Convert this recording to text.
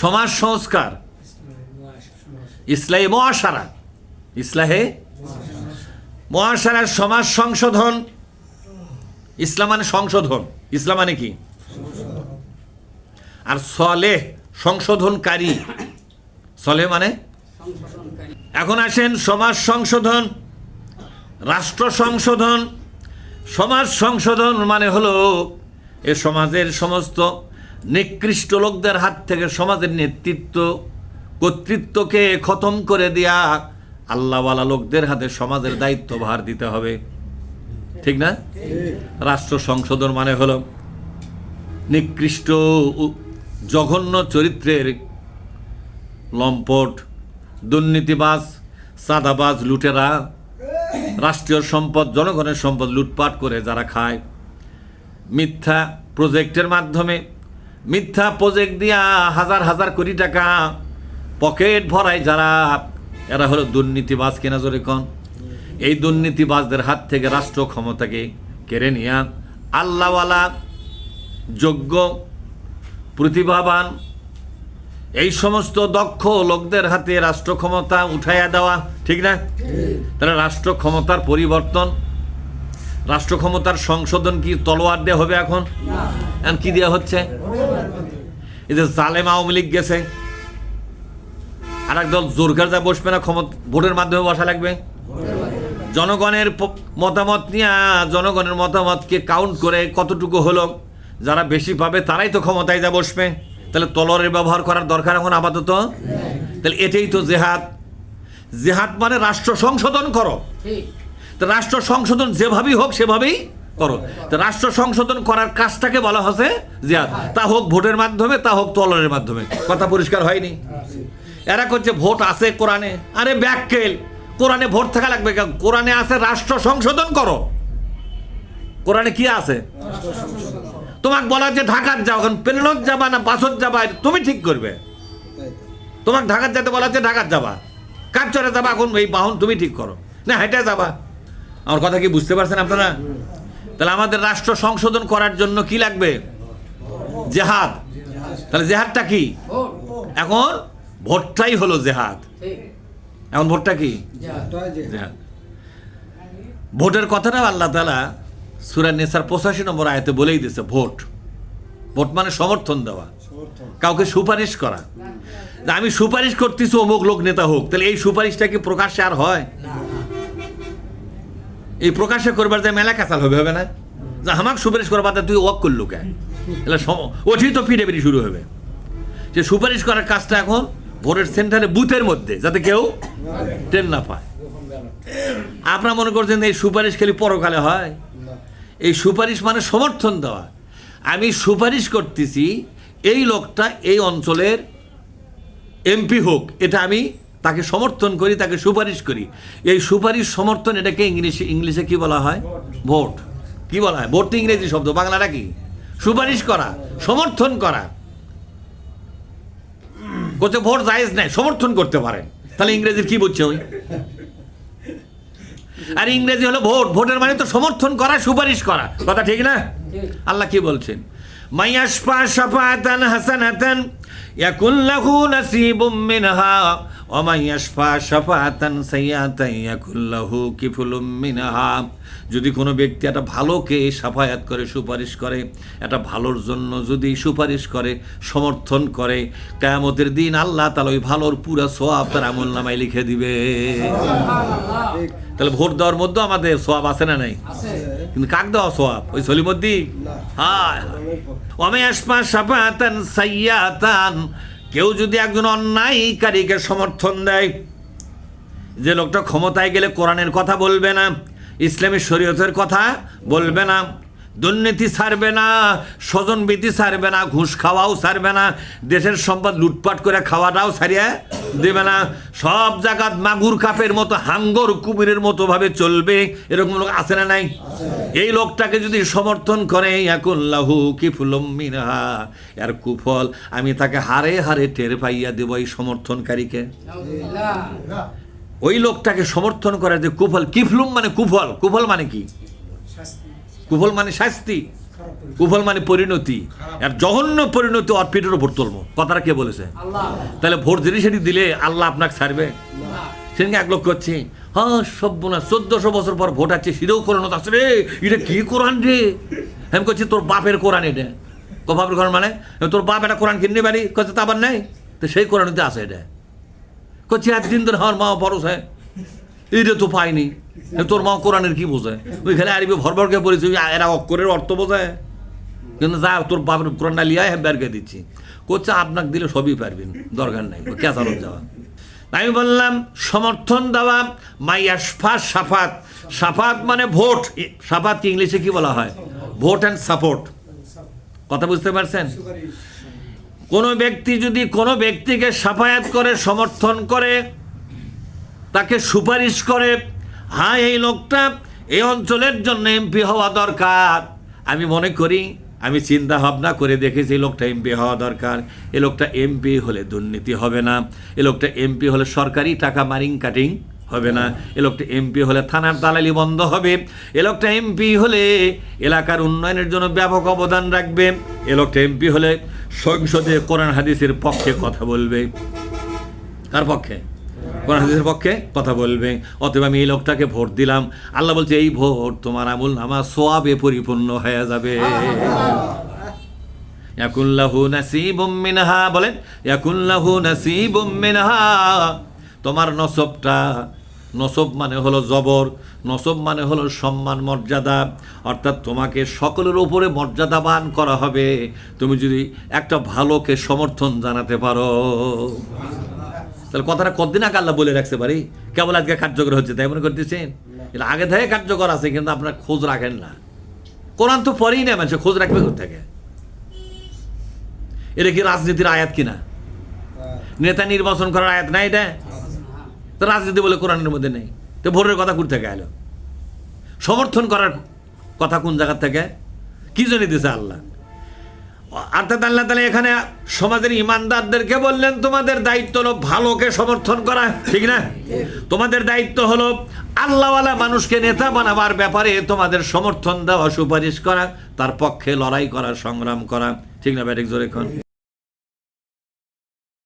সমাজ সংস্কার, ইসলাহে মুআশারা, ইসলাহে মুআশারার সমাজ সংশোধন। ইসলাম মানে সংশোধন, ইসলাম মানে কি? আর সলেহ সংশোধনকারী, সলেহ মানে। এখন আসেন সমাজ সংশোধন, রাষ্ট্র সংশোধন। সমাজ সংশোধন মানে হলো এ সমাজের সমস্ত নিকৃষ্ট লোকদের হাত থেকে সমাজের নেতৃত্ব কর্তৃত্বকে খতম করে দেয়া আল্লাহওয়ালা লোকদের হাতে সমাজের দায়িত্বভার দিতে হবে, ঠিক না? রাষ্ট্র সংশোধন মানে হলো নিকৃষ্ট জঘন্য চরিত্রের লম্পট, দুর্নীতিবাজ, চাঁদাবাজ, লুটেরা রাষ্ট্রীয় সম্পদ, জনগণের সম্পদ লুটপাট করে যারা খায়, মিথ্যা প্রজেক্টের মাধ্যমে, মিথ্যা প্রজেক্ট দিয়া হাজার হাজার কোটি টাকা পকেট ভরায় যারা, এরা হলো দুর্নীতিবাজ কিনা জোরে কন? এই দুর্নীতিবাজদের হাত থেকে রাষ্ট্র ক্ষমতাকে কেড়ে নিয়া আল্লাহওয়ালা, যোগ্য, প্রতিভাবান এই সমস্ত দক্ষ লোকদের হাতে রাষ্ট্র ক্ষমতা উঠাইয়া দেওয়া, ঠিক না? তাহলে রাষ্ট্র ক্ষমতার পরিবর্তন, রাষ্ট্র ক্ষমতার সংশোধন কি তলোয়ার দেওয়া হবে? এখন কি দেওয়া হচ্ছে? এই যে জালেম আওয়ামী লীগ গেছে, আর একদল জোরকার যা বসবে না, ক্ষমতা ভোটের মাধ্যমে বসা লাগবে। জনগণের মতামত নিয়ে, জনগণের মতামতকে কাউন্ট করে কতটুকু হলো, যারা বেশি পাবে তারাই তো ক্ষমতায় যা বসবে। তাহলে তলোয়ারের ব্যবহার করার দরকার এখন আপাতত। তাহলে এটাই তো জেহাদ। জেহাদ মানে রাষ্ট্র সংশোধন করো। তো রাষ্ট্র সংশোধন যেভাবেই হোক সেভাবেই করো। তো রাষ্ট্র সংশোধন করার কাজটাকে বলা হচ্ছে জিহাদ, তা হোক ভোটের মাধ্যমে, তা হোক তলোয়ারের মাধ্যমে। কথা পরিষ্কার হয়নি? এরা করছে ভোট আছে কোরআনে, আরে ব্যাককেল, কোরআনে ভোট থাকা লাগবে কেন? কোরআনে আছে রাষ্ট্র সংশোধন করো। কোরআনে কি আছে? তোমাকে বলা যে ঢাকার যাও, এখন প্লেনত যাবা না বাসত যাবা তুমি ঠিক করবে। তোমাকে ঢাকার যেতে বলা যে ঢাকার যাবা, কার চড়ে যাবা, এখন এই বাহন তুমি ঠিক করো, না হেঁটে যাবা। আমার কথা কি বুঝতে পারছেন আপনারা? তাহলে আমাদের রাষ্ট্র সংশোধন করার জন্য কি লাগবে? জেহাদ। তাহলে জেহাদটা কি? এখন ভোটটাই হলো জেহাদ। এখন ভোটটা কি? জেহাদ। ভোটের কথাটা আল্লাহ তাআলা সূরা নিসার 85 নম্বর আয়াতে বলেই দিয়েছে। ভোট, ভোট মানে সমর্থন দেওয়া, কাউকে সুপারিশ করা। আমি সুপারিশ করতেছি অমুক লোক নেতা হোক, তাহলে এই সুপারিশটা কি প্রকাশ্যে আর হয়? এই প্রকাশ্যে করবার যে মেলা কাঁচাল হবে না, যে আমাকে সুপারিশ করবার তুই ওয়াক করলো কেন, তাহলে ওঠেই তো পিড়ে শুরু হবে। যে সুপারিশ করার কাজটা এখন ভোটের সেন্টারে, বুথের মধ্যে, যাতে কেউ টেন না পায়। আপনারা মনে করছেন এই সুপারিশ খালি পরকালে হয়? এই সুপারিশ মানে সমর্থন দেওয়া। আমি সুপারিশ করতেছি এই লোকটা এই অঞ্চলের এমপি হোক, এটা আমি তাকে সমর্থন করি, তাকে সুপারিশ করি। এই সুপারিশ সমর্থন, এটাকে ইংলিশে কি বলা হয়? ভোট। কি বলা হয়? ভোট তো ইংরেজি শব্দ, বাংলাটা কি? সুপারিশ করা, সমর্থন করা। বলছে ভোট জায়েজ নাই, সমর্থন করতে পারেন। তাহলে ইংরেজির কি বলছে ওই? আর ইংরেজি হলো ভোট। ভোটের মানে তো সমর্থন করা, সুপারিশ করা। কথা ঠিক না? আল্লাহ কি বলছেন? মাইয়াশফা শাফাআতান হাসানাতান ইয়াকুল লাহু নাসিবুম মিনহা ওয়া মাইয়াশফা শাফাআতান সাইয়্যাতান ইয়াকুল লাহু কিফলুম মিনহা। যদি কোনো ব্যক্তি একটা ভালোকে শাফায়াত করে, সুপারিশ করে, একটা ভালোর জন্য যদি সুপারিশ করে, সমর্থন করে, কিয়ামতের দিন আল্লাহ তাআলা ওই ভালোর পুরো সওয়াব তার আমলনামায় লিখে দিবে। তাহলে ভোট দেওয়ার মধ্যে আমাদের সওয়াব আছে না নাই? কিন্তু কাক দেওয়া সওয়াব? ওই সলিমদ্দি? হ্যাঁ। ওয়ামায়াশফা শাফাআতান সাইয়্যাতান, কেউ যদি একজন অন্যায়কারীকে সমর্থন দেয়, যে লোকটা ক্ষমতায় গেলে কোরআনের কথা বলবে না, ইসলামী শরীয়তের কথা বলবে না, দুর্নীতি ছাড়বে না, স্বজনপ্রীতি ছাড়বে না, ঘুষ খাওয়াও ছাড়বে না, দেশের সম্পদ লুটপাট করে খাওয়াটাও ছাড়িয়ে দেবে না, সব জায়গাত মাগুর কাপের মতো, হাঙ্গর কুমিরের মতো ভাবে চলবে, এরকম লোক আছে না নাই? এই লোকটাকে যদি সমর্থন করে, ইয়াকুল্লাহু কিফলুম মিনহা, এর কুফল আমি তাকে হারে হারে টের পাইয়া দেব। এই সমর্থনকারীকে, ওই লোকটাকে সমর্থন করে যে কুফল, কিফলুম মানে কুফল। কুফল মানে কি? কুফল মানে শাস্তি। কুফল মানে পরিণতি, আর জঘন্য পরিণতি ওর পিঠের উপর তুলবো। কথাটা কে বলেছে? তাহলে ভোট জিনিস সেটি দিলে আল্লাহ আপনাকে ছাড়বে? সেদিনকে এক লোক করছে, হ্যাঁ সভ্য না, 1400 বছর পর ভোট আছে, সেটাও কোরআন আছে রে, এটা কি কোরআন রে? আমি করছি তোর বাপের কোরআন এটা। বাপের কোরআন মানে তোর বাপ এটা কোরআন কিনতে পারি? করছে তা আবার নেই, তো সেই কোরআনতে আছে এটা। করছি একদিন ধরে আমার মা বরস হয়, এইটা তো পাইনি। তোর মা কোরআনের কি বোঝায়? ওইখানে আরবি ভরভরকে পড়েছি, এরা অক্ষরের অর্থ বোঝায়, কিন্তু যা তোর বাপের কোরআনটা লিয়ায় বেরকে দিচ্ছি। করছে আপনাকে দিলে সবই পারবেন, দরকার নাই ক্যাচারত যাওয়া। আমি বললাম সমর্থন দেওয়া, মাইয়াসফা সাফাত। সাফাত মানে ভোট। সাফাতকে ইংলিশে কি বলা হয়? Vote and support. কথা বুঝতে পারছেন? কোনো ব্যক্তি যদি কোনো ব্যক্তিকে সাফায়াত করে, সমর্থন করে, তাকে সুপারিশ করে, হ্যাঁ এই লোকটা এই অঞ্চলের জন্য এমপি হওয়া দরকার, আমি মনে করি, আমি চিন্তা ভাবনা করে দেখেছি এই লোকটা এমপি হওয়া দরকার, এ লোকটা এমপি হলে দুর্নীতি হবে না, এ লোকটা এমপি হলে সরকারি টাকা মারিং কাটিং হবে না, এ লোকটা এমপি হলে থানার দালালি বন্ধ হবে, এ লোকটা এমপি হলে এলাকার উন্নয়নের জন্য ব্যাপক অবদান রাখবে, এ লোকটা এমপি হলে সংসদে কোরআন হাদিসের পক্ষে কথা বলবে। কার পক্ষে? কোরআন হাদিসের পক্ষে কথা বলবে। অতএব আমি এই লোকটাকে ভোট দিলাম। আল্লাহ বলছে এই ভোট তোমার আমল নামা সোয়াবে পরিপূর্ণ হয়ে যাবে। ইয়াকুল্লাহু নাসিবুম মিনহা, বলেন ইয়াকুল্লাহু নাসিবুম মিনহা। তোমার নসবটা, নসব মানে হলো জবর, নসব মানে হলো সম্মান মর্যাদা, অর্থাৎ তোমাকে সকলের উপরে মর্যাদাবান করা হবে তুমি যদি একটা ভালোকে সমর্থন জানাতে পারো। তাহলে কথাটা কতদিন আগে আল্লাহ বলে রাখতে পারি, কেবল আজকে কার্যকর হচ্ছে তাই মনে করতেছেন? এটা আগে থেকে কার্যকর আছে, কিন্তু আপনার খোঁজ রাখেন না। কোরআন তো পরেই না, মানুষ খোঁজ রাখবে কোথেকে? এটা কি রাজনীতির আয়াত কিনা? নেতা নির্বাচন করার আয়াত না এটা? তো রাজনীতি বলে কোরআনের মধ্যে নেই, তো ভোটের কথা কোথা থেকে এলো? সমর্থন করার কথা কোন জায়গা থেকে? কি জন্য দিয়েছে আল্লাহ? অর্থাৎ আল্লাহ তাআলা এখানে সমাজের ইমানদারদেরকে বললেন তোমাদের দায়িত্ব হলো ভালোকে সমর্থন করা, ঠিক না? তোমাদের দায়িত্ব হলো আল্লাহওয়ালা মানুষকে নেতা বানাবার ব্যাপারে তোমাদের সমর্থন দেওয়া, সুপারিশ করা, তার পক্ষে লড়াই করা, সংগ্রাম করা, ঠিক না? ব্যাটিক জোরে এখন